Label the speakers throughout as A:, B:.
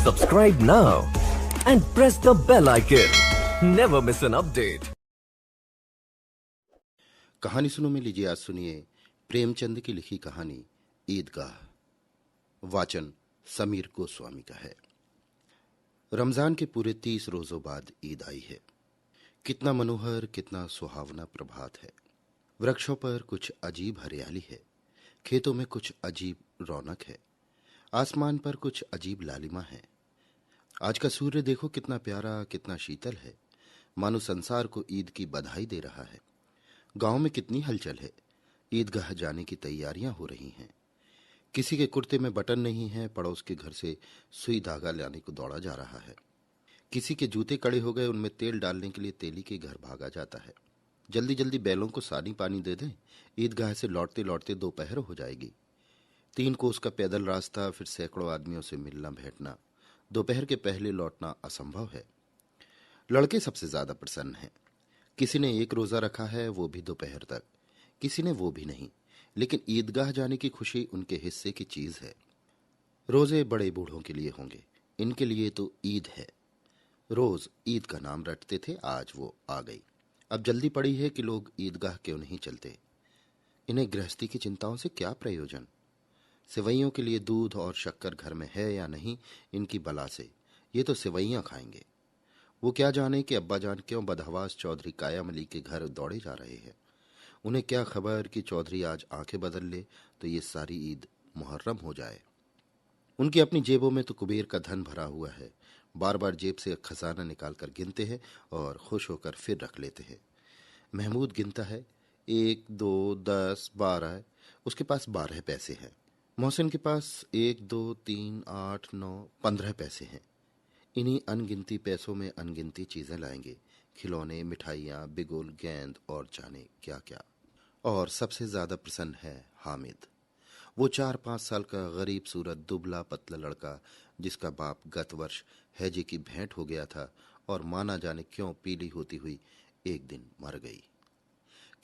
A: Subscribe now and press the bell icon. Never miss an update.
B: कहानी सुनो में लीजिए, आज सुनिए प्रेमचंद की लिखी कहानी ईदगाह। वाचन समीर गोस्वामी का है। रमजान के पूरे 30 रोजों बाद ईद आई है। कितना मनोहर, कितना सुहावना प्रभात है। वृक्षों पर कुछ अजीब हरियाली है, खेतों में कुछ अजीब रौनक है, आसमान पर कुछ अजीब लालिमा है। आज का सूर्य देखो कितना प्यारा, कितना शीतल है, मानो संसार को ईद की बधाई दे रहा है। गांव में कितनी हलचल है। ईदगाह जाने की तैयारियां हो रही हैं। किसी के कुर्ते में बटन नहीं है, पड़ोस के घर से सुई धागा लाने को दौड़ा जा रहा है। किसी के जूते कड़े हो गए, उनमें तेल डालने के लिए तेली के घर भागा जाता है। जल्दी जल्दी बैलों को सानी पानी दे दें, ईदगाह से लौटते लौटते दोपहर हो जाएगी। 3 कोस का पैदल रास्ता, फिर सैकड़ों आदमियों से मिलना भेंटना, दोपहर के पहले लौटना असंभव है। लड़के सबसे ज्यादा प्रसन्न हैं। किसी ने 1 रोजा रखा है, वो भी दोपहर तक, किसी ने वो भी नहीं, लेकिन ईदगाह जाने की खुशी उनके हिस्से की चीज है। रोजे बड़े बूढ़ों के लिए होंगे, इनके लिए तो ईद है। रोज ईद का नाम रटते थे, आज वो आ गई। अब जल्दी पड़ी है कि लोग ईदगाह क्यों नहीं चलते। इन्हें गृहस्थी की चिंताओं से क्या प्रयोजन। सिवैयों के लिए दूध और शक्कर घर में है या नहीं, इनकी बला से ये तो सिवैयां खाएंगे। वो क्या जाने कि अब्बाजान क्यों बदहवास चौधरी कायामली के घर दौड़े जा रहे हैं। उन्हें क्या खबर कि चौधरी आज आंखें बदल ले तो ये सारी ईद मुहर्रम हो जाए। उनकी अपनी जेबों में तो कुबेर का धन भरा हुआ है। बार बार जेब से खजाना निकालकर गिनते हैं और खुश होकर फिर रख लेते हैं। महमूद गिनता है, 1 2 10 12, उसके पास 12 पैसे हैं। मोहसिन के पास 1 2 3 8 9 15 पैसे हैं। इन्हीं अनगिनती पैसों में अनगिनती चीजें लाएंगे, खिलौने, मिठाइयाँ, बिगुल, गेंद और जाने क्या क्या। और सबसे ज्यादा प्रसन्न है हामिद, वो 4-5 साल का गरीब सूरत दुबला पतला लड़का, जिसका बाप गत वर्ष हैजे की भेंट हो गया था और माना जाने क्यों पीली होती हुई एक दिन मर गई।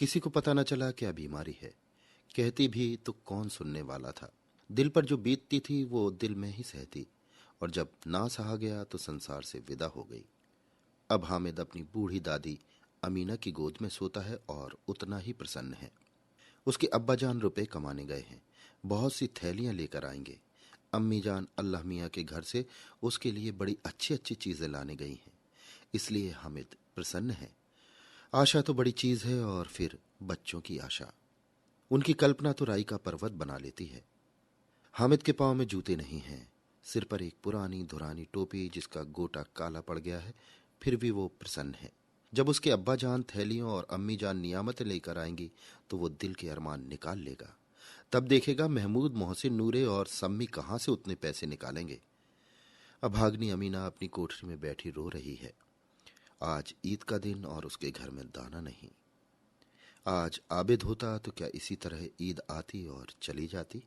B: किसी को पता न चला क्या बीमारी है। कहती भी तो कौन सुनने वाला था। दिल पर जो बीतती थी वो दिल में ही सहती, और जब ना सहा गया तो संसार से विदा हो गई। अब हामिद अपनी बूढ़ी दादी अमीना की गोद में सोता है और उतना ही प्रसन्न है। उसके अब्बाजान रुपए कमाने गए हैं, बहुत सी थैलियां लेकर आएंगे। अम्मी जान अल्लाह मियाँ के घर से उसके लिए बड़ी अच्छी अच्छी चीजें लाने गई हैं, इसलिए हामिद प्रसन्न है। आशा तो बड़ी चीज है, और फिर बच्चों की आशा, उनकी कल्पना तो राई का पर्वत बना लेती है। हामिद के पांव में जूते नहीं हैं, सिर पर एक पुरानी धुरानी टोपी जिसका गोटा काला पड़ गया है, फिर भी वो प्रसन्न है। जब उसके अब्बा जान थैलियों और अम्मी जान नियामतें लेकर आएंगी तो वो दिल के अरमान निकाल लेगा। तब देखेगा महमूद, मोहसिन, नूरे और सम्मी कहाँ से उतने पैसे निकालेंगे। अभाग्नि अमीना अपनी कोठरी में बैठी रो रही है। आज ईद का दिन और उसके घर में दाना नहीं। आज आबिद होता तो क्या इसी तरह ईद आती और चली जाती।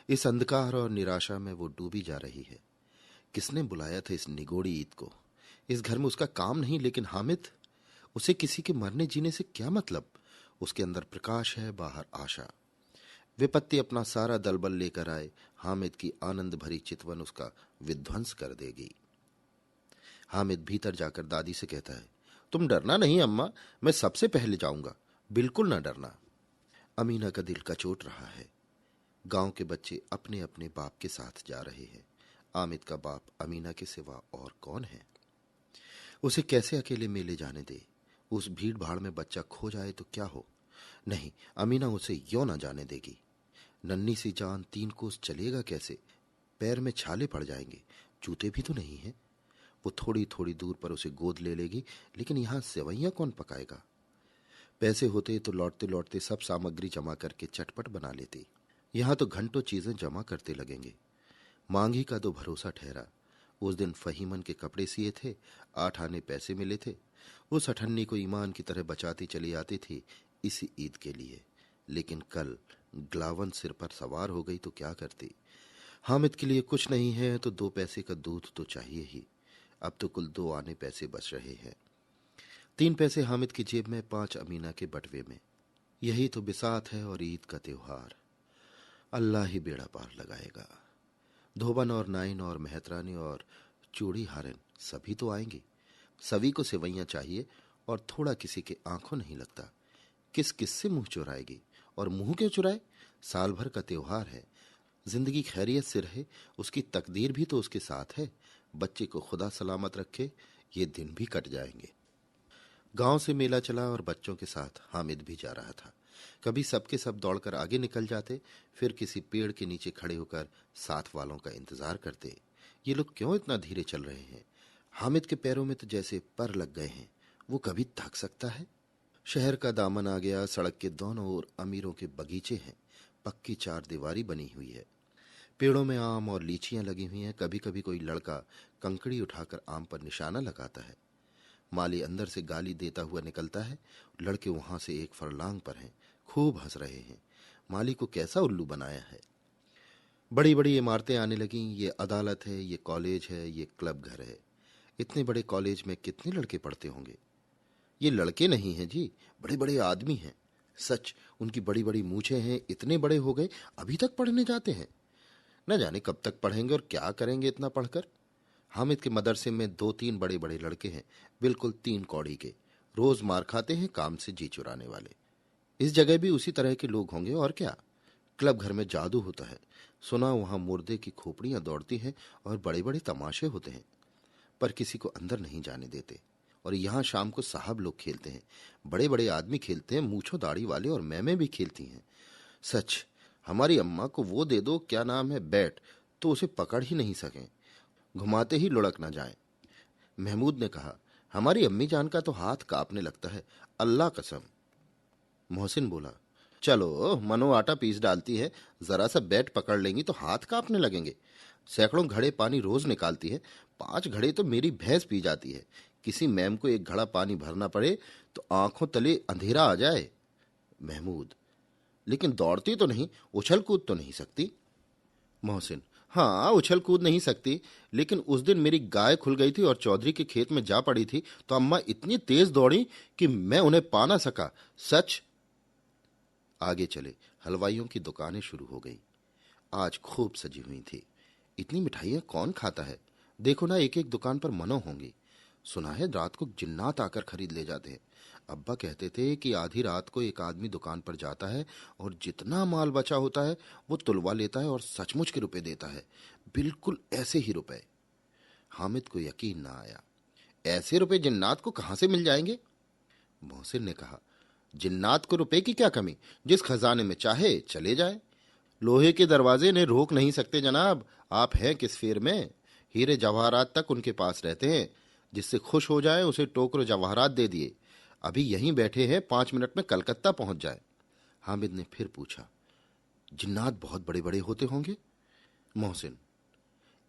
B: इस अंधकार और निराशा में वो डूबी जा रही है। किसने बुलाया था इस निगोड़ी ईद को। इस घर में उसका काम नहीं, लेकिन हामिद, उसे किसी के मरने जीने से क्या मतलब। उसके अंदर प्रकाश है, बाहर आशा। विपत्ति अपना सारा दलबल लेकर आए, हामिद की आनंद भरी चितवन उसका विध्वंस कर देगी। हामिद भीतर जाकर दादी से कहता है, तुम डरना नहीं अम्मा, मैं सबसे पहले जाऊंगा, बिल्कुल ना डरना। अमीना का दिल कचोट रहा है। गांव के बच्चे अपने अपने बाप के साथ जा रहे हैं। आमिद का बाप अमीना के सिवा और कौन है। उसे कैसे अकेले मेले जाने दे। उस भीड़ भाड़ में बच्चा खो जाए तो क्या हो। नहीं, अमीना उसे यों ना जाने देगी। नन्ही सी जान 3 कोस चलेगा कैसे। पैर में छाले पड़ जाएंगे, जूते भी तो नहीं है। वो थोड़ी थोड़ी दूर पर उसे गोद ले लेगी, लेकिन यहां सेवैयां कौन पकाएगा। पैसे होते तो लौटते लौटते सब सामग्री जमा करके चटपट बना लेती। यहां तो घंटों चीजें जमा करते लगेंगे। मांगी का तो भरोसा ठहरा। उस दिन फहीमन के कपड़े सिए थे, 8 आने पैसे मिले थे। उस अठन्नी को ईमान की तरह बचाती चली आती थी इसी ईद के लिए। लेकिन कल ग्लावन सिर पर सवार हो गई तो क्या करती। हामिद के लिए कुछ नहीं है तो 2 पैसे का दूध तो चाहिए ही। अब तो कुल 2 आने पैसे बच रहे हैं। 3 पैसे हामिद की जेब में, 5 अमीना के बटवे में। यही तो बिसात है और ईद का त्योहार। अल्लाह ही बेड़ा पार लगाएगा। धोबन और नाइन और मेहतरानी और चूड़ी हारन सभी तो आएंगे। सभी को सेवैयां चाहिए और थोड़ा किसी के आंखों नहीं लगता। किस किस से मुंह चुराएगी, और मुंह क्यों चुराए? साल भर का त्योहार है। जिंदगी खैरियत से रहे, उसकी तकदीर भी तो उसके साथ है। बच्चे को खुदा सलामत रखे, ये दिन भी कट जाएंगे। गांव से मेला चला और बच्चों के साथ हामिद भी जा रहा था। कभी सबके सब दौड़कर आगे निकल जाते, फिर किसी पेड़ के नीचे खड़े होकर साथ वालों का इंतजार करते। ये लोग क्यों इतना धीरे चल रहे हैं? हामिद के पैरों में तो जैसे पर लग गए हैं। वो कभी थक सकता है? शहर का दामन आ गया। सड़क के दोनों ओर अमीरों के बगीचे हैं। पक्की चार दीवारी बनी हुई है। पेड़ों में आम और लीचियां लगी हुई हैं। कभी कभी कोई लड़का कंकड़ी उठाकर आम पर निशाना लगाता है। माली अंदर से गाली देता हुआ निकलता है। लड़के वहां से एक फरलांग पर हैं, खूब हंस रहे हैं। माली को कैसा उल्लू बनाया है। बड़ी बड़ी इमारतें आने लगीं। ये अदालत है, ये कॉलेज है, ये क्लब घर है। इतने बड़े कॉलेज में कितने लड़के पढ़ते होंगे? ये लड़के नहीं हैं जी, बड़े बड़े आदमी हैं। सच, उनकी बड़ी बड़ी मूछें हैं। इतने बड़े हो गए, अभी तक पढ़ने जाते हैं। न जाने कब तक पढ़ेंगे और क्या करेंगे इतना पढ़कर। हामिद के मदरसे में दो तीन बड़े बड़े लड़के हैं, बिल्कुल तीन कौड़ी के। रोज मार खाते हैं, काम से जी चुराने वाले। इस जगह भी उसी तरह के लोग होंगे और क्या। क्लब घर में जादू होता है। सुना वहां मुर्दे की खोपड़ियां दौड़ती हैं और बड़े बड़े तमाशे होते हैं, पर किसी को अंदर नहीं जाने देते। और यहाँ शाम को साहब लोग खेलते हैं। बड़े बड़े आदमी खेलते हैं, मूछो दाढ़ी वाले, और मैमें भी खेलती हैं। सच, हमारी अम्मा को वो दे दो, क्या नाम है, बैट, तो उसे पकड़ ही नहीं सकें, घुमाते ही लुढ़क ना जाए। महमूद ने कहा, हमारी अम्मी जान का तो हाथ कांपने लगता है, अल्लाह कसम। मोहसिन बोला, चलो मनो आटा पीस डालती है, जरा सा बैट पकड़ लेंगी तो हाथ कांपने लगेंगे। सैकड़ों घड़े पानी रोज निकालती है, 5 घड़े तो मेरी भैंस पी जाती है। किसी मैम को एक घड़ा पानी भरना पड़े तो आंखों तले अंधेरा आ जाए। महमूद, लेकिन दौड़ती तो नहीं, उछल कूद तो नहीं सकती। मोहसिन, हाँ उछल कूद नहीं सकती, लेकिन उस दिन मेरी गाय खुल गई थी और चौधरी के खेत में जा पड़ी थी तो अम्मा इतनी तेज दौड़ी कि मैं उन्हें पा ना सका। सच। आगे चले। हलवाइयों की दुकानें शुरू हो गई। आज खूब सजी हुई थी। इतनी मिठाइयाँ कौन खाता है? देखो ना, एक एक दुकान पर मनो होंगी। सुना है रात को जिन्नात आकर खरीद ले जाते हैं। अब्बा कहते थे कि आधी रात को एक आदमी दुकान पर जाता है और जितना माल बचा होता है वो तुलवा लेता है और सचमुच के रुपए देता है, बिल्कुल ऐसे ही रुपए। हामिद को यकीन ना आया। ऐसे रुपए जिन्नात को कहां से मिल जाएंगे? मोहसिन ने कहा, जिन्नात को रुपए की क्या कमी, जिस खजाने में चाहे चले जाए। लोहे के दरवाजे ने रोक नहीं सकते जनाब। आप हैं किस फेर में? हीरे जवाहरात तक उनके पास रहते हैं। जिससे खुश हो जाए उसे टोकरो जवाहरात दे दिए। अभी यहीं बैठे हैं, 5 मिनट में कलकत्ता पहुंच जाए। हामिद ने फिर पूछा, जिन्नात बहुत बड़े बड़े होते होंगे? मोहसिन,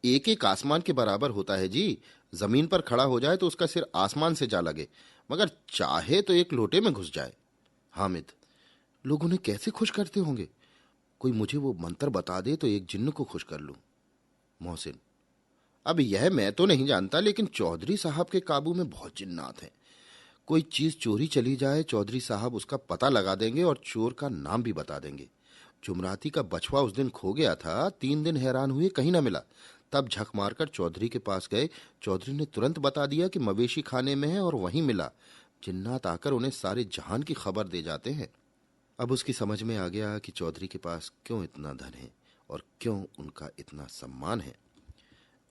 B: एक एक आसमान के बराबर होता है जी। जमीन पर खड़ा हो जाए तो उसका सिर आसमान से जा लगे, मगर चाहे तो एक लोटे में घुस जाए। हामिद, लोग उन्हें कैसे खुश करते होंगे? कोई मुझे वो मंत्र बता दे तो एक जिन्न को खुश कर लूं। मोहसिन, अब यह मैं तो नहीं जानता, लेकिन चौधरी साहब के काबू में बहुत जिन्नात हैं। कोई चीज चोरी चली जाए, चौधरी साहब उसका पता लगा देंगे और चोर का नाम भी बता देंगे। जुमराती का बछवा उस दिन खो गया था, 3 दिन हैरान हुए, कहीं ना मिला। तब झक मारकर चौधरी के पास गए। चौधरी ने तुरंत बता दिया कि मवेशी खाने में है और वहीं मिला। जिन्नात आकर उन्हें सारे जहान की खबर दे जाते हैं। अब उसकी समझ में आ गया कि चौधरी के पास क्यों इतना धन है और क्यों उनका इतना सम्मान है।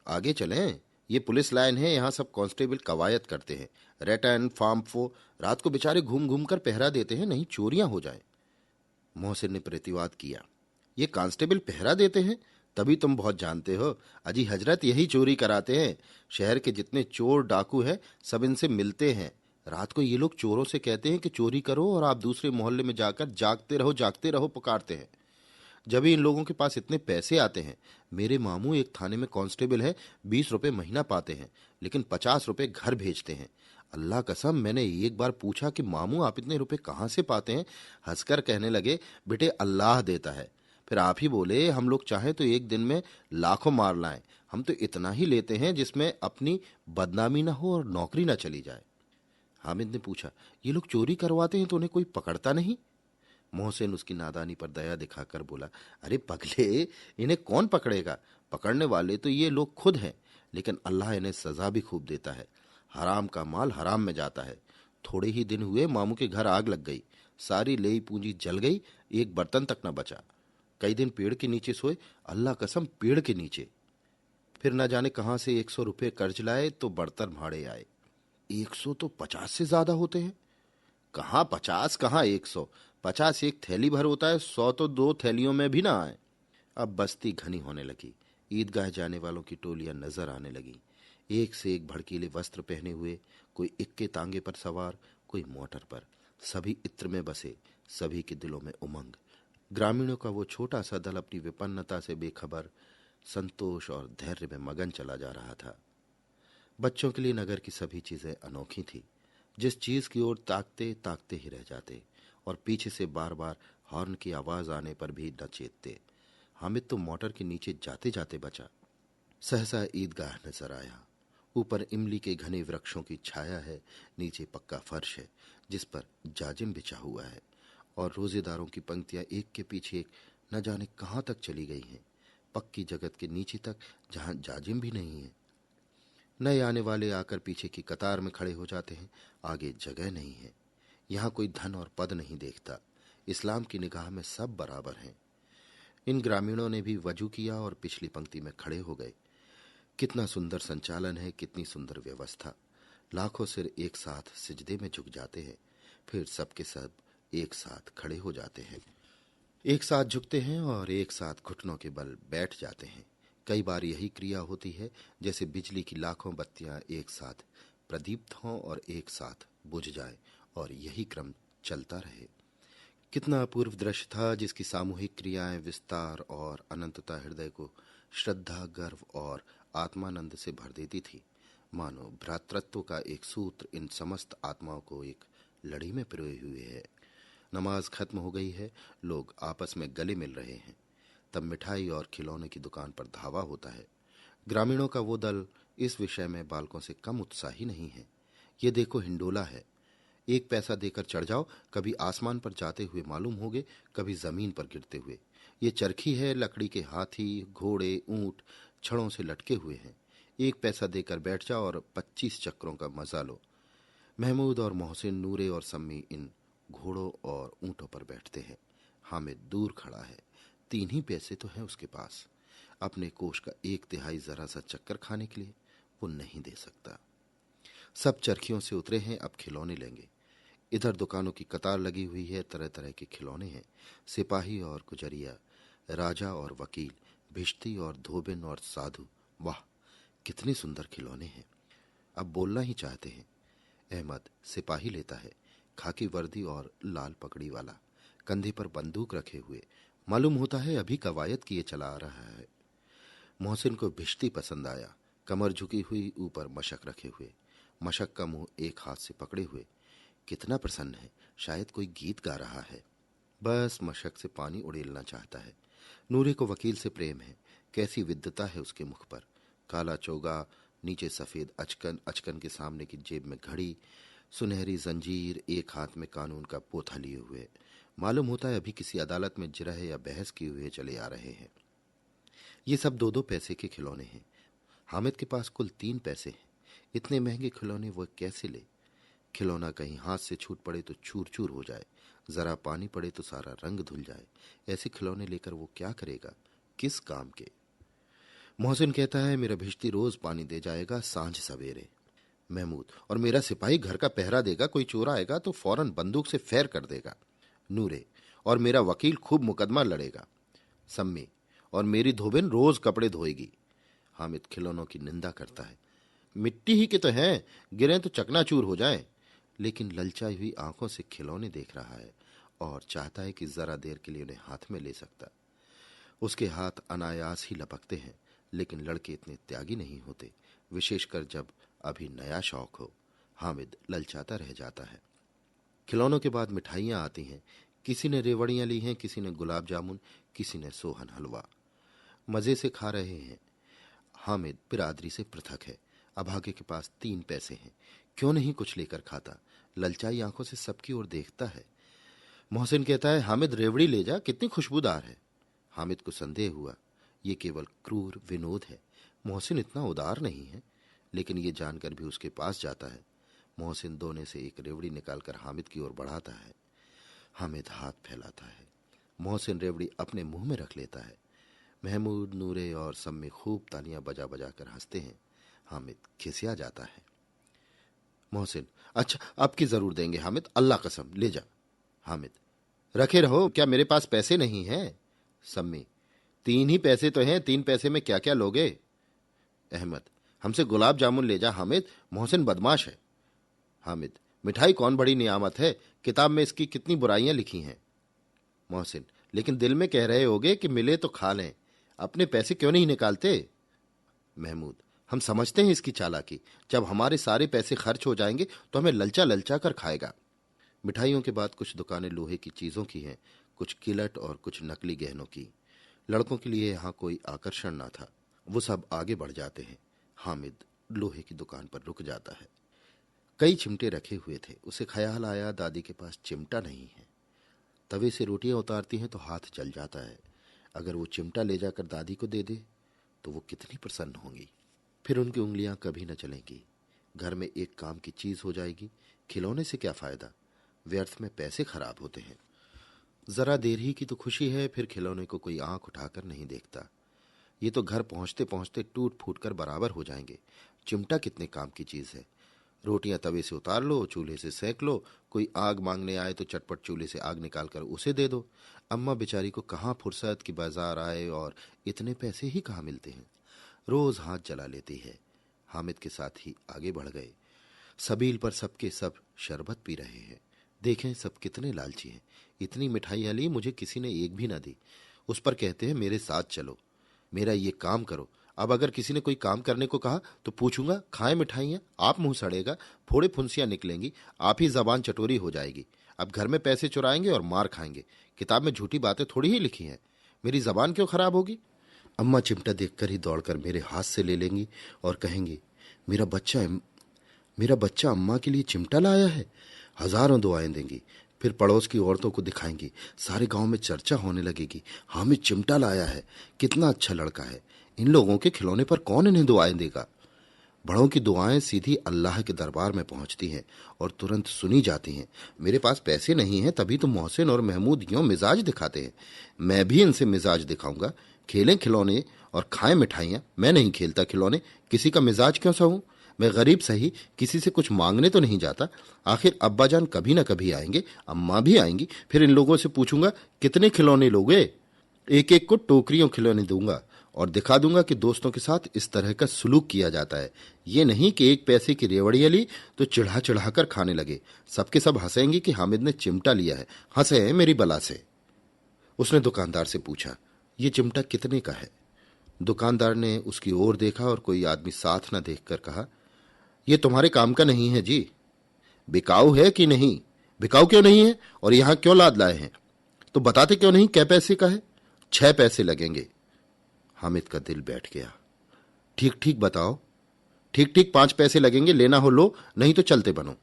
B: आगे चलें। ये पुलिस लाइन है, यहाँ सब कांस्टेबल कवायद करते हैं। रेटन फार्मफो रात को बेचारे घूम घूम कर पहरा देते हैं, नहीं चोरियां हो जाए। मोहसिन ने प्रतिवाद किया, ये कांस्टेबल पहरा देते हैं? तभी तुम बहुत जानते हो। अजी हजरत यही चोरी कराते हैं। शहर के जितने चोर डाकू हैं सब इनसे मिलते हैं। रात को ये लोग चोरों से कहते हैं कि चोरी करो और आप दूसरे मोहल्ले में जाकर जागते रहो पुकारते हैं। जब इन लोगों के पास इतने पैसे आते हैं। मेरे मामू एक थाने में कांस्टेबल है, 20 रुपए महीना पाते हैं, लेकिन 50 रुपए घर भेजते हैं। अल्लाह कसम, मैंने एक बार पूछा कि मामू आप इतने रुपए कहाँ से पाते हैं? हंसकर कहने लगे, बेटे अल्लाह देता है। फिर आप ही बोले, हम लोग चाहें तो एक दिन में लाखों मार लाएं, हम तो इतना ही लेते हैं जिसमें अपनी बदनामी ना हो और नौकरी ना चली जाए। हामिद ने पूछा, ये लोग चोरी करवाते हैं तो उन्हें कोई पकड़ता नहीं? मोहसिन उसकी नादानी पर दया दिखाकर बोला, अरे पगले, इन्हें कौन पकड़ेगा? पकड़ने वाले तो ये लोग खुद हैं, लेकिन अल्लाह इन्हें सजा भी खूब देता है। हराम का माल हराम में जाता है। थोड़े ही दिन हुए मामू के घर आग लग गई, सारी लेई पूंजी जल गई, एक बर्तन तक न बचा। कई दिन पेड़ के नीचे सोए, अल्लाह कसम पेड़ के नीचे। फिर न जाने कहां से 100 रुपये कर्ज लाए तो बर्तन भाड़े आए। 100 तो 50 से ज्यादा होते हैं। कहाँ 50, कहाँ 100। 50 एक थैली भर होता है, 100 तो 2 थैलियों में भी ना आए। अब बस्ती घनी होने लगी। ईदगाह जाने वालों की टोलियां नजर आने लगी, एक से एक भड़कीले वस्त्र पहने हुए, कोई इक्के तांगे पर सवार, कोई मोटर पर। सभी इत्र में बसे, सभी के दिलों में उमंग। ग्रामीणों का वो छोटा सा दल अपनी विपन्नता से बेखबर, संतोष और धैर्य में मगन चला जा रहा था। बच्चों के लिए नगर की सभी चीजें अनोखी थी। जिस चीज की ओर ताकते ताकते ही रह जाते, और पीछे से बार बार हॉर्न की आवाज आने पर भी न चेतते। हामिद तो मोटर के नीचे जाते जाते बचा। सहसा ईदगाह नजर आया। ऊपर इमली के घने वृक्षों की छाया है, नीचे पक्का फर्श है जिस पर जाजिम बिछा हुआ है, और रोजेदारों की पंक्तियां एक के पीछे एक न जाने कहां तक चली गई हैं, पक्की जगत के नीचे तक, जहां जाजिम भी नहीं है। नए आने वाले आकर पीछे की कतार में खड़े हो जाते हैं, आगे जगह नहीं है। यहाँ कोई धन और पद नहीं देखता, इस्लाम की निगाह में सब बराबर हैं। इन ग्रामीणों ने भी वजू किया और पिछली पंक्ति में खड़े हो गए। कितना सुंदर संचालन है, कितनी सुंदर व्यवस्था। लाखों सिर एक साथ सिजदे में झुक जाते हैं, फिर सबके सब एक साथ खड़े हो जाते हैं। एक साथ झुकते हैं और एक साथ घुटनों के बल बैठ जाते हैं। कई बार यही क्रिया होती है जैसे बिजली की लाखों बत्तियां एक साथ प्रदीप्त हों और एक साथ बुझ जाए, और यही क्रम चलता रहे। कितना अपूर्व दृश्य था, जिसकी सामूहिक क्रियाएं विस्तार और अनंतता हृदय को श्रद्धा, गर्व और आत्मानंद से भर देती थी। मानो भ्रातृत्व का एक सूत्र इन समस्त आत्माओं को एक लड़ी में पिरोए हुए है। नमाज खत्म हो गई है, लोग आपस में गले मिल रहे हैं। तब मिठाई और खिलौने की दुकान पर धावा होता है। ग्रामीणों का वो दल इस विषय में बालकों से कम उत्साही नहीं है। ये देखो, हिंडोला है, 1 पैसा देकर चढ़ जाओ, कभी आसमान पर जाते हुए मालूम होगे, कभी जमीन पर गिरते हुए। ये चरखी है, लकड़ी के हाथी, घोड़े, ऊंट छड़ों से लटके हुए हैं। 1 पैसा देकर बैठ जाओ और 25 चक्रों का मजा लो। महमूद और मोहसिन, नूरे और सम्मी इन घोड़ों और ऊंटों पर बैठते हैं। हामिद दूर खड़ा है, 3 ही पैसे तो हैं उसके पास। अपने कोष का 1/3 जरा सा चक्कर खाने के लिए वो नहीं दे सकता। सब चरखियों से उतरे हैं, अब खिलौने लेंगे। इधर दुकानों की कतार लगी हुई है, तरह तरह के खिलौने हैं। सिपाही और गुजरिया, राजा और वकील, भिश्ती और धोबिन और साधु। वाह, कितने सुंदर खिलौने हैं। अब बोलना ही चाहते हैं। अहमद सिपाही लेता है, खाकी वर्दी और लाल पगड़ी वाला, कंधे पर बंदूक रखे हुए, मालूम होता है अभी कवायद किए चला आ रहा है। मोहसिन को भिश्ती पसंद आया, कमर झुकी हुई, ऊपर मशक रखे हुए, मशक का मुंह एक हाथ से पकड़े हुए। कितना प्रसन्न है, शायद कोई गीत गा रहा है। बस मशक से पानी उड़ेलना चाहता है। नूरे को वकील से प्रेम है, कैसी विद्वता है उसके मुख पर। काला चोगा, नीचे सफेद अचकन, अचकन के सामने की जेब में घड़ी, सुनहरी जंजीर, एक हाथ में कानून का पोथा लिए हुए। मालूम होता है अभी किसी अदालत में जिरह या बहस किए हुए चले आ रहे हैं। ये सब 2-2 पैसे के खिलौने हैं। हामिद के पास कुल 3 पैसे हैं। इतने महंगे खिलौने वो कैसे ले? खिलौना कहीं हाथ से छूट पड़े तो चूर चूर हो जाए, जरा पानी पड़े तो सारा रंग धुल जाए। ऐसे खिलौने लेकर वो क्या करेगा, किस काम के? मोहसिन कहता है मेरा भिश्ती रोज पानी दे जाएगा सांझ सवेरे। महमूद, और मेरा सिपाही घर का पहरा देगा, कोई चोर आएगा तो फौरन बंदूक से फैर कर देगा। नूरे, और मेरा वकील खूब मुकदमा लड़ेगा। सम्मी, और मेरी धोबिन रोज कपड़े धोएगी। हामिद खिलौनों की निंदा करता है, मिट्टी ही के तो हैं, गिरे तो चकनाचूर हो जाएं। लेकिन ललचाई हुई आंखों से खिलौने देख रहा है और चाहता है कि जरा देर के लिए उन्हें हाथ में ले सकता। उसके हाथ अनायास ही लपकते हैं, लेकिन लड़के इतने त्यागी नहीं होते, विशेषकर जब अभी नया शौक हो। हामिद ललचाता रह जाता है। खिलौनों के बाद मिठाइयां आती हैं। किसी ने रेवड़ियां ली हैं, किसी ने गुलाब जामुन, किसी ने सोहन हलवा। मजे से खा रहे हैं। हामिद बिरादरी से पृथक है। अभागे के पास 3 पैसे हैं, क्यों नहीं कुछ लेकर खाता? ललचाई आंखों से सबकी ओर देखता है। मोहसिन कहता है, हामिद रेवड़ी ले जा, कितनी खुशबूदार है। हामिद को संदेह हुआ, ये केवल क्रूर विनोद है, मोहसिन इतना उदार नहीं है, लेकिन ये जानकर भी उसके पास जाता है। मोहसिन दोने से एक रेवड़ी निकालकर हामिद की ओर बढ़ाता है। हामिद हाथ फैलाता है। मोहसिन रेवड़ी अपने मुंह में रख लेता है। महमूद, नूरे और सम्मी खूब तालियां बजा बजा कर हंसते हैं। हामिद खिसिया जाता है। मोहसिन, अच्छा अब की जरूर देंगे हामिद, अल्लाह कसम, ले जा। हामिद, रखे रहो, क्या मेरे पास पैसे नहीं हैं? सम्मी, 3 ही पैसे तो हैं, 3 पैसे में क्या क्या लोगे? अहमद, हमसे गुलाब जामुन ले जा हामिद, मोहसिन बदमाश है। हामिद, मिठाई कौन बड़ी नियामत है, किताब में इसकी कितनी बुराइयां लिखी हैं। मोहसिन, लेकिन दिल में कह रहे होगे कि मिले तो खा लें, अपने पैसे क्यों नहीं निकालते? महमूद, हम समझते हैं इसकी चालाकी, जब हमारे सारे पैसे खर्च हो जाएंगे तो हमें ललचा ललचा कर खाएगा। मिठाइयों के बाद कुछ दुकानें लोहे की चीजों की हैं, कुछ किलट और कुछ नकली गहनों की। लड़कों के लिए यहाँ कोई आकर्षण न था, वो सब आगे बढ़ जाते हैं। हामिद लोहे की दुकान पर रुक जाता है। कई चिमटे रखे हुए थे। उसे ख्याल आया, दादी के पास चिमटा नहीं है। तवे से रोटियां उतारती हैं तो हाथ जल जाता है। अगर वो चिमटा ले जाकर दादी को दे दे तो वो कितनी प्रसन्न होंगी। फिर उनकी उंगलियां कभी न चलेंगी। घर में एक काम की चीज हो जाएगी। खिलौने से क्या फायदा, व्यर्थ में पैसे खराब होते हैं। जरा देर ही की तो खुशी है, फिर खिलौने को कोई आंख उठाकर नहीं देखता। ये तो घर पहुंचते पहुंचते टूट फूट कर बराबर हो जाएंगे। चिमटा कितने काम की चीज है। रोटियां तवे से उतार लो, चूल्हे से सेंक लो, कोई आग मांगने आए तो चटपट चूल्हे से आग निकालकर उसे दे दो। अम्मा बेचारी को कहाँ फुर्सत कि बाजार आए, और इतने पैसे ही कहाँ मिलते हैं। रोज हाथ जला लेती है। हामिद के साथ ही आगे बढ़ गए। सबील पर सबके सब शरबत पी रहे हैं। देखें सब कितने लालची हैं। इतनी मिठाइयाँ ली, मुझे किसी ने एक भी ना दी। उस पर कहते हैं मेरे साथ चलो, मेरा ये काम करो। अब अगर किसी ने कोई काम करने को कहा तो पूछूंगा, खाएं मिठाइयाँ? आप मुंह सड़ेगा, फोड़े फुंसियां निकलेंगी, आप ही जबान चटोरी हो जाएगी। अब घर में पैसे चुराएंगे और मार खाएंगे। किताब में झूठी बातें थोड़ी ही लिखी हैं, मेरी जबान क्यों खराब होगी? अम्मा चिमटा देखकर ही दौड़कर मेरे हाथ से ले लेंगी और कहेंगी, मेरा बच्चा अम्मा के लिए चिमटा लाया है। हजारों दुआएं देंगी। फिर पड़ोस की औरतों को दिखाएंगी। सारे गांव में चर्चा होने लगेगी, हामिद चिमटा लाया है, कितना अच्छा लड़का है। इन लोगों के खिलौने पर कौन इन्हें दुआएं देगा? बड़ों की दुआएं सीधी अल्लाह के दरबार में पहुंचती हैं और तुरंत सुनी जाती हैं। मेरे पास पैसे नहीं हैं, तभी तो मोहसिन और महमूद यूं मिजाज दिखाते हैं। मैं भी इनसे मिजाज दिखाऊंगा। खेलें खिलौने और खाएं मिठाइयाँ। मैं नहीं खेलता खिलौने, किसी का मिजाज क्यों सहूं? मैं गरीब सही, किसी से कुछ मांगने तो नहीं जाता। आखिर अब्बाजान कभी ना कभी आएंगे, अम्मा भी आएंगी। फिर इन लोगों से पूछूंगा, कितने खिलौने लोगे? एक एक को टोकरियों खिलौने दूंगा और दिखा दूंगा कि दोस्तों के साथ इस तरह का सुलूक किया जाता है। ये नहीं कि 1 पैसे की रेवड़ियां ली तो चिढ़ा चिढ़ा कर खाने लगे। सबके सब हंसेंगे कि हामिद ने चिमटा लिया है। हंसे हैं मेरी बला से। उसने दुकानदार से पूछा, ये चिमटा कितने का है? दुकानदार ने उसकी ओर देखा और कोई आदमी साथ न देखकर कहा, ये तुम्हारे काम का नहीं है जी। बिकाऊ है कि नहीं? बिकाऊ क्यों नहीं है, और यहां क्यों लाद लाए हैं? तो बताते क्यों नहीं कै पैसे का है? 6 पैसे लगेंगे। हामिद का दिल बैठ गया। ठीक ठीक बताओ। ठीक ठीक 5 पैसे लगेंगे, लेना हो लो, नहीं तो चलते बनो।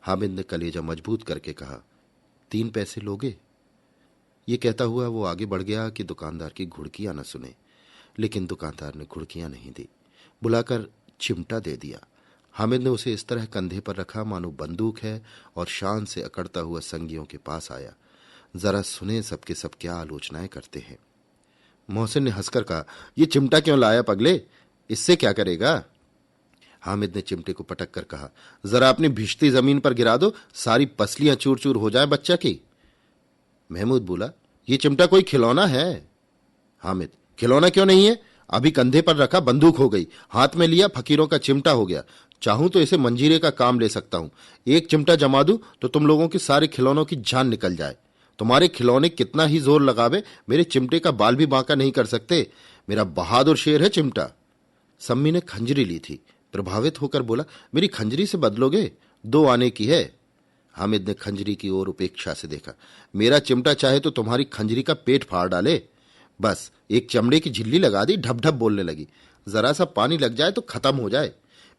B: हामिद ने कलेजा मजबूत करके कहा, 3 पैसे लोगे? ये कहता हुआ वो आगे बढ़ गया कि दुकानदार की घुड़कियां न सुने। लेकिन दुकानदार ने घुड़कियां नहीं दी, बुलाकर चिमटा दे दिया। हामिद ने उसे इस तरह कंधे पर रखा मानो बंदूक है और शान से अकड़ता हुआ संगियों के पास आया। जरा सुने सबके सब क्या आलोचनाएं करते हैं। मोहसिन ने हंसकर कहा, ये चिमटा क्यों लाया पगले, इससे क्या करेगा? हामिद ने चिमटे को पटक कर कहा, जरा अपनी भिश्ती जमीन पर गिरा दो, सारी पसलियां चूर चूर हो जाए बच्चा की। महमूद बोला, ये चिमटा कोई खिलौना है? हामिद, खिलौना क्यों नहीं है? अभी कंधे पर रखा बंदूक हो गई, हाथ में लिया फकीरों का चिमटा हो गया। चाहूं तो इसे मंजीरे का काम ले सकता हूं। एक चिमटा जमा दूं तो तुम लोगों के सारे खिलौनों की जान निकल जाए। तुम्हारे खिलौने कितना ही जोर लगावे, मेरे चिमटे का बाल भी बांका नहीं कर सकते। मेरा बहादुर शेर है चिमटा। सम्मी ने खंजरी ली थी, प्रभावित होकर बोला, मेरी खंजरी से बदलोगे? 2 आने की है। हामिद ने खंजरी की ओर उपेक्षा से देखा। मेरा चिमटा चाहे तो तुम्हारी खंजरी का पेट फाड़ डाले। बस एक चमड़े की झिल्ली लगा दी, ढप ढप बोलने लगी। जरा सा पानी लग जाए तो खत्म हो जाए।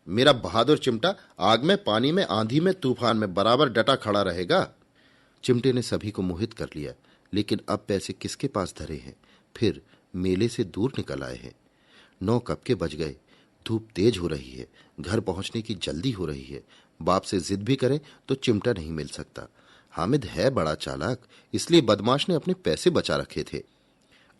B: मेरा बहादुर चिमटा आग में, पानी में, आंधी में, तूफान में बराबर डटा खड़ा रहेगा। चिमटे ने सभी को मोहित कर लिया, लेकिन अब पैसे किसके पास धरे हैं। फिर मेले से दूर निकल आए हैं। 9 कब के बज गए। धूप तेज हो रही है, घर पहुंचने की जल्दी हो रही है। बाप से जिद भी करें तो चिमटा नहीं मिल सकता। हामिद है बड़ा चालाक, इसलिए बदमाश ने अपने पैसे बचा रखे थे।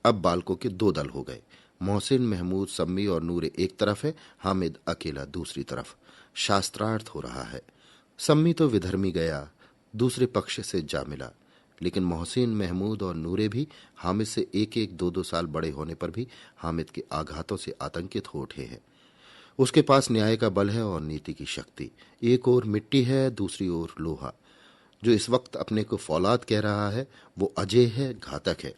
B: अब बालकों के 2 दल हो गए। मोहसिन, महमूद, सम्मी और नूरे एक तरफ है, हामिद अकेला दूसरी तरफ। शास्त्रार्थ हो रहा है। सम्मी तो विधर्मी गया, दूसरे पक्ष से जा मिला, लेकिन मोहसिन, महमूद और नूरे भी हामिद से 1-1, 2-2 साल बड़े होने पर भी हामिद के आघातों से आतंकित हो उठे हैं। उसके पास न्याय का बल है और नीति की शक्ति। एक ओर मिट्टी है, दूसरी ओर लोहा। जो इस वक्त अपने को फौलाद कह रहा है वो अजय है, घातक है।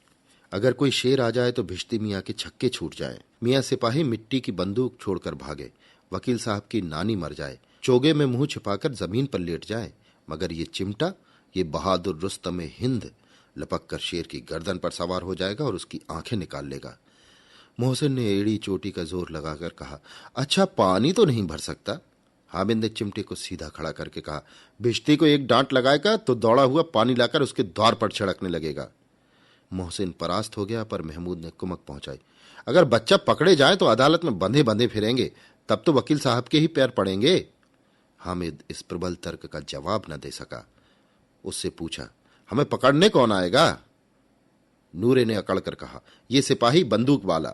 B: अगर कोई शेर आ जाए तो भिश्ती मियाँ के छक्के छूट जाए। मियाँ सिपाही मिट्टी की बंदूक छोड़कर भागे। वकील साहब की नानी मर जाए, चोगे में मुंह छिपाकर जमीन पर लेट जाए, मगर ये चिमटा, ये बहादुर रुस्तम हिंद लपक कर शेर की गर्दन पर सवार हो जाएगा और उसकी आंखें निकाल लेगा। मोहसिन ने एड़ी चोटी का जोर लगाकर कहा, अच्छा पानी तो नहीं भर सकता। हामिद ने चिमटे को सीधा खड़ा करके कहा, भिश्ती को एक डांट लगाएगा तो दौड़ा हुआ पानी लाकर उसके द्वार पर छिड़कने लगेगा। मोहसिन परास्त हो गया, पर महमूद ने कुमक पहुंचाई, अगर बच्चा पकड़े जाए तो अदालत में बंधे बंधे फिरेंगे, तब तो वकील साहब के ही पैर पड़ेंगे। हामिद इस प्रबल तर्क का जवाब न दे सका। उससे पूछा, हमें पकड़ने कौन आएगा। नूरे ने अकड़ कर कहा, ये सिपाही बंदूक वाला।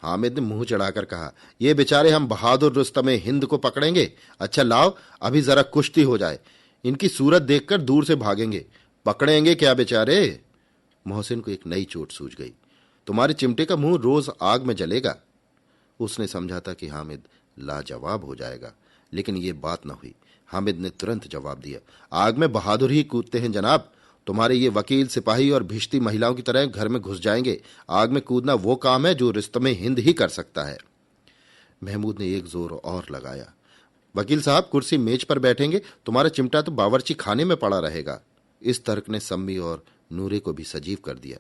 B: हामिद ने मुंह चढ़ाकर कहा, ये बेचारे हम बहादुर रुस्तम हिंद को पकड़ेंगे। अच्छा लाओ, अभी जरा कुश्ती हो जाए, इनकी सूरत देखकर दूर से भागेंगे, पकड़ेंगे क्या बेचारे। मोहसिन को एक नई चोट सूझ गई। तुम्हारे चिमटे का मुंह रोज आग में जलेगा। उसने समझा था कि हामिद लाजवाब हो जाएगा, लेकिन ये बात न हुई। हामिद ने तुरंत जवाब दिया, आग में बहादुर ही कूदते हैं जनाब। तुम्हारे ये वकील, सिपाही और भिश्ती महिलाओं की तरह घर में घुस जाएंगे। आग में कूदना वो काम है जो रुस्तम हिंद ही कर सकता है। महमूद ने एक जोर और लगाया, वकील साहब कुर्सी मेज पर बैठेंगे, तुम्हारा चिमटा तो बावर्ची खाने में पड़ा रहेगा। इस तर्क ने सम्मी और नूरे को भी सजीव कर दिया।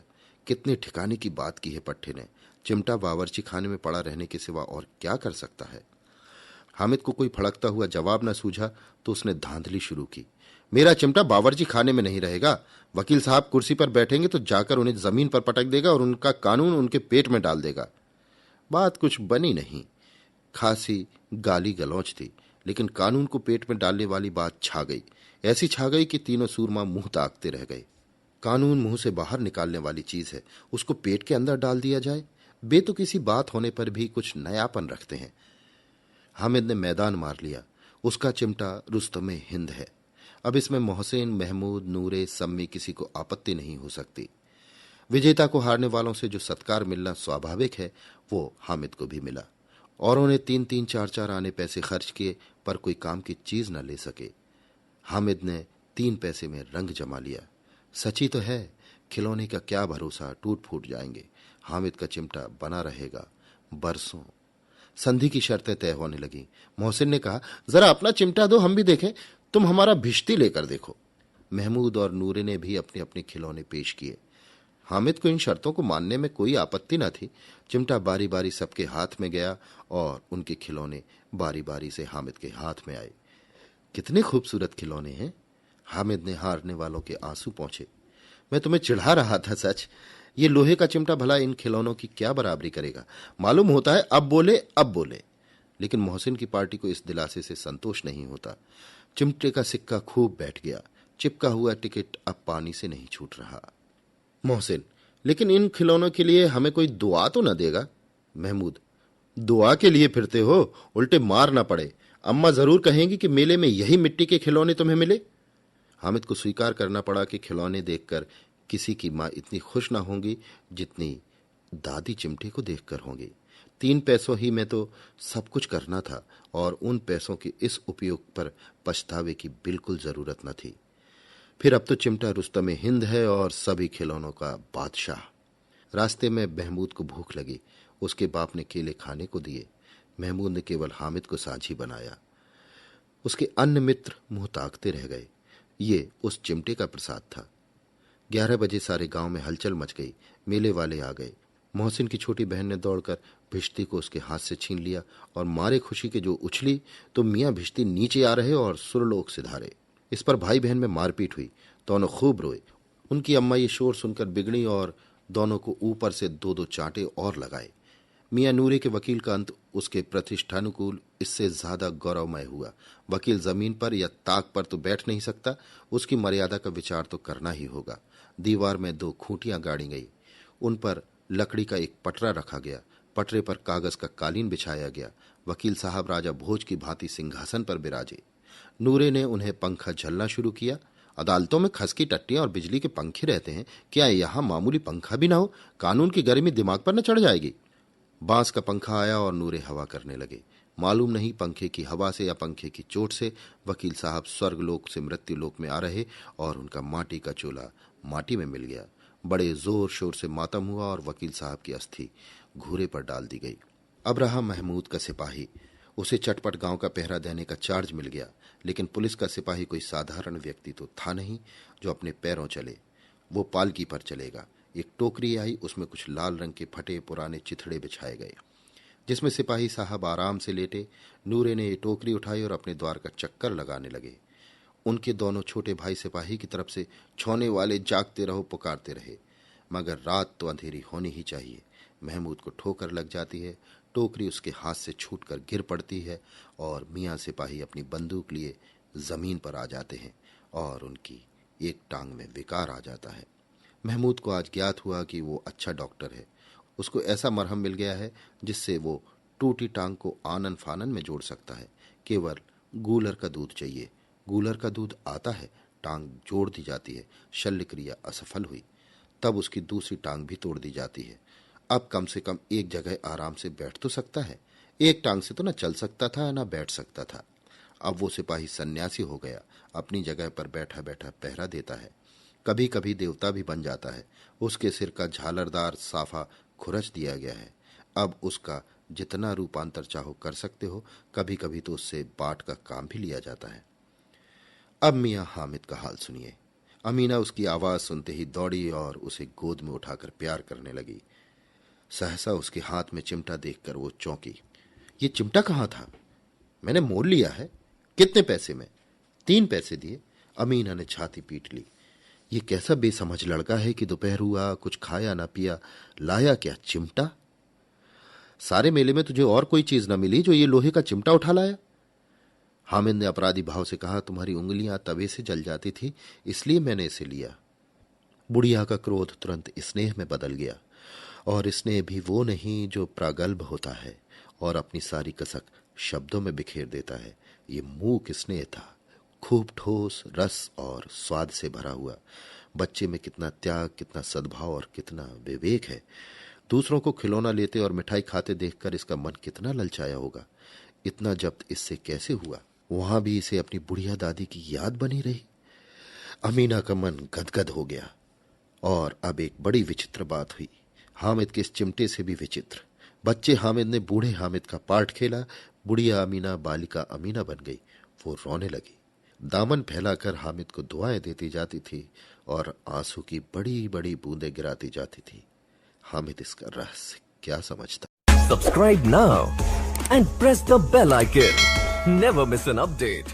B: कितने ठिकाने की बात की है पट्टे ने। चिमटा बावर्ची खाने में पड़ा रहने के सिवा और क्या कर सकता है। हामिद को कोई फड़कता हुआ जवाब न सूझा तो उसने धांधली शुरू की, मेरा चिमटा बावर्ची खाने में नहीं रहेगा। वकील साहब कुर्सी पर बैठेंगे तो जाकर उन्हें जमीन पर पटक देगा और उनका कानून उनके पेट में डाल देगा। बात कुछ बनी नहीं। खासी गाली गलौच थी, लेकिन कानून को पेट में डालने वाली बात छा गई। ऐसी छा गई कि तीनों सूरमा मुंह ताकते रह गए। कानून मुंह से बाहर निकालने वाली चीज है, उसको पेट के अंदर डाल दिया जाए। बे तो किसी बात होने पर भी कुछ नयापन रखते हैं। हामिद ने मैदान मार लिया। उसका चिमटा रुस्तम हिंद है। अब इसमें मोहसिन, महमूद, नूरे, सम्मी किसी को आपत्ति नहीं हो सकती। विजेता को हारने वालों से जो सत्कार मिलना स्वाभाविक है वो हामिद को भी मिला। औरों ने 3-3, 4-4 आने पैसे खर्च किए, पर कोई काम की चीज न ले सके। हामिद ने 3 पैसे में रंग जमा लिया। सची तो है, खिलौने का क्या भरोसा, टूट फूट जाएंगे। हामिद का चिमटा बना रहेगा बरसों। संधि की शर्तें तय होने लगी। मोहसिन ने कहा, जरा अपना चिमटा दो, हम भी देखें। तुम हमारा भिश्ती लेकर देखो। महमूद और नूरे ने भी अपने अपने खिलौने पेश किए। हामिद को इन शर्तों को मानने में कोई आपत्ति न थी। चिमटा बारी बारी सबके हाथ में गया और उनके खिलौने बारी बारी से हामिद के हाथ में आए। कितने खूबसूरत खिलौने हैं। हामिद ने हारने वालों के आंसू पोंछे। मैं तुम्हें चिढ़ा रहा था सच। ये लोहे का चिमटा भला इन खिलौनों की क्या बराबरी करेगा। मालूम होता है अब बोले। लेकिन मोहसिन की पार्टी को इस दिलासे से संतोष नहीं होता। चिमटे का सिक्का खूब बैठ गया। चिपका हुआ टिकट अब पानी से नहीं छूट रहा। मोहसिन, लेकिन इन खिलौनों के लिए हमें कोई दुआ तो न देगा। महमूद, दुआ के लिए फिरते हो, उल्टे मार ना पड़े। अम्मा जरूर कहेंगी कि मेले में यही मिट्टी के खिलौने तुम्हें मिले। हामिद को स्वीकार करना पड़ा कि खिलौने देखकर किसी की मां इतनी खुश ना होंगी जितनी दादी चिमटे को देखकर होंगी। 3 पैसों ही में तो सब कुछ करना था और उन पैसों के इस उपयोग पर पछतावे की बिल्कुल जरूरत न थी। फिर अब तो चिमटा रुस्तम हिंद है और सभी खिलौनों का बादशाह। रास्ते में महमूद को भूख लगी। उसके बाप ने केले खाने को दिए। महमूद ने केवल हामिद को साझी बनाया। उसके अन्य मित्र मुंह ताकते रह गए। ये उस चिमटे का प्रसाद था। 11 बजे सारे गांव में हलचल मच गई। मेले वाले आ गए। मोहसिन की छोटी बहन ने दौड़कर भिश्ती को उसके हाथ से छीन लिया और मारे खुशी के जो उछली तो मियाँ भिश्ती नीचे आ रहे और सुरलोक सिधारे। इस पर भाई बहन में मारपीट हुई। दोनों खूब रोए। उनकी अम्मा ये शोर सुनकर बिगड़ी और दोनों को ऊपर से दो दो चांटे और लगाए। मियां नूरे के वकील का अंत उसके प्रतिष्ठानुकूल इससे ज्यादा गौरवमय हुआ। वकील जमीन पर या ताक पर तो बैठ नहीं सकता, उसकी मर्यादा का विचार तो करना ही होगा। दीवार में 2 खूंटियां गाड़ी गई, उन पर लकड़ी का एक पटरा रखा गया। पटरे पर कागज का कालीन बिछाया गया। वकील साहब राजा भोज की भांति सिंहासन पर बिराजे। नूरे ने उन्हें पंखा झलना शुरू किया। अदालतों में खस की टट्टियां और बिजली के पंखे रहते हैं, क्या यहां मामूली पंखा भी ना हो? कानून की गर्मी दिमाग पर न चढ़ जाएगी? बांस का पंखा आया और नूरे हवा करने लगे। मालूम नहीं पंखे की हवा से या पंखे की चोट से वकील साहब स्वर्गलोक से मृत्युलोक में आ रहे और उनका माटी का चोला माटी में मिल गया। बड़े जोर शोर से मातम हुआ और वकील साहब की अस्थि घूरे पर डाल दी गई। अब रहा महमूद का सिपाही। उसे चटपट गांव का पहरा देने का चार्ज मिल गया, लेकिन पुलिस का सिपाही कोई साधारण व्यक्ति तो था नहीं जो अपने पैरों चले। वो पालकी पर चलेगा। एक टोकरी आई, उसमें कुछ लाल रंग के फटे पुराने चिथड़े बिछाए गए, जिसमें सिपाही साहब आराम से लेटे। नूरे ने ये टोकरी उठाई और अपने द्वार का चक्कर लगाने लगे। उनके दोनों छोटे भाई सिपाही की तरफ से छौने वाले जागते रहो पुकारते रहे, मगर रात तो अंधेरी होनी ही चाहिए। महमूद को ठोकर लग जाती है, टोकरी उसके हाथ से छूटकर गिर पड़ती है और मियाँ सिपाही अपनी बंदूक लिए जमीन पर आ जाते हैं और उनकी एक टांग में विकार आ जाता है। महमूद को आज ज्ञात हुआ कि वो अच्छा डॉक्टर है। उसको ऐसा मरहम मिल गया है जिससे वो टूटी टांग को आनन फानन में जोड़ सकता है। केवल गूलर का दूध चाहिए। गूलर का दूध आता है, टांग जोड़ दी जाती है। शल्य क्रिया असफल हुई, तब उसकी दूसरी टांग भी तोड़ दी जाती है। अब कम से कम एक जगह आराम से बैठ तो सकता है। एक टांग से तो न चल सकता था न बैठ सकता था। अब वो सिपाही सन्यासी हो गया, अपनी जगह पर बैठा बैठा पहरा देता है। कभी कभी देवता भी बन जाता है। उसके सिर का झालरदार साफा खुरच दिया गया है। अब उसका जितना रूपांतर चाहो कर सकते हो। कभी कभी तो उससे बाट का काम भी लिया जाता है। अब मियाँ हामिद का हाल सुनिए। अमीना उसकी आवाज सुनते ही दौड़ी और उसे गोद में उठाकर प्यार करने लगी। सहसा उसके हाथ में चिमटा देखकर वो चौंकी। ये चिमटा कहाँ था? मैंने मोल लिया है। कितने पैसे में? 3 पैसे दिए। अमीना ने छाती पीट ली। ये कैसा बेसमझ लड़का है कि दोपहर हुआ, कुछ खाया ना पिया, लाया क्या चिमटा? सारे मेले में तुझे और कोई चीज न मिली जो ये लोहे का चिमटा उठा लाया? हामिद ने अपराधी भाव से कहा, तुम्हारी उंगलियां तवे से जल जाती थी, इसलिए मैंने इसे लिया। बुढ़िया का क्रोध तुरंत स्नेह में बदल गया, और स्नेह भी वो नहीं जो प्रागल्भ होता है और अपनी सारी कसक शब्दों में बिखेर देता है। ये मूक स्नेह था, खूब ठोस, रस और स्वाद से भरा हुआ। बच्चे में कितना त्याग, कितना सद्भाव और कितना विवेक है। दूसरों को खिलौना लेते और मिठाई खाते देखकर इसका मन कितना ललचाया होगा। इतना जब्त इससे कैसे हुआ? वहां भी इसे अपनी बुढ़िया दादी की याद बनी रही। अमीना का मन गदगद हो गया। और अब एक बड़ी विचित्र बात हुई, हामिद के इस चिमटे से भी विचित्र। बच्चे हामिद ने बूढ़े हामिद का पार्ट खेला। बुढ़िया अमीना बालिका अमीना बन गई। वो रोने लगी, दामन फैलाकर हामिद को दुआएं देती जाती थी और आंसू की बड़ी बड़ी बूंदें गिराती जाती थी। हामिद इसका रहस्य क्या समझता?
A: Subscribe now and press the bell icon. Never miss an update.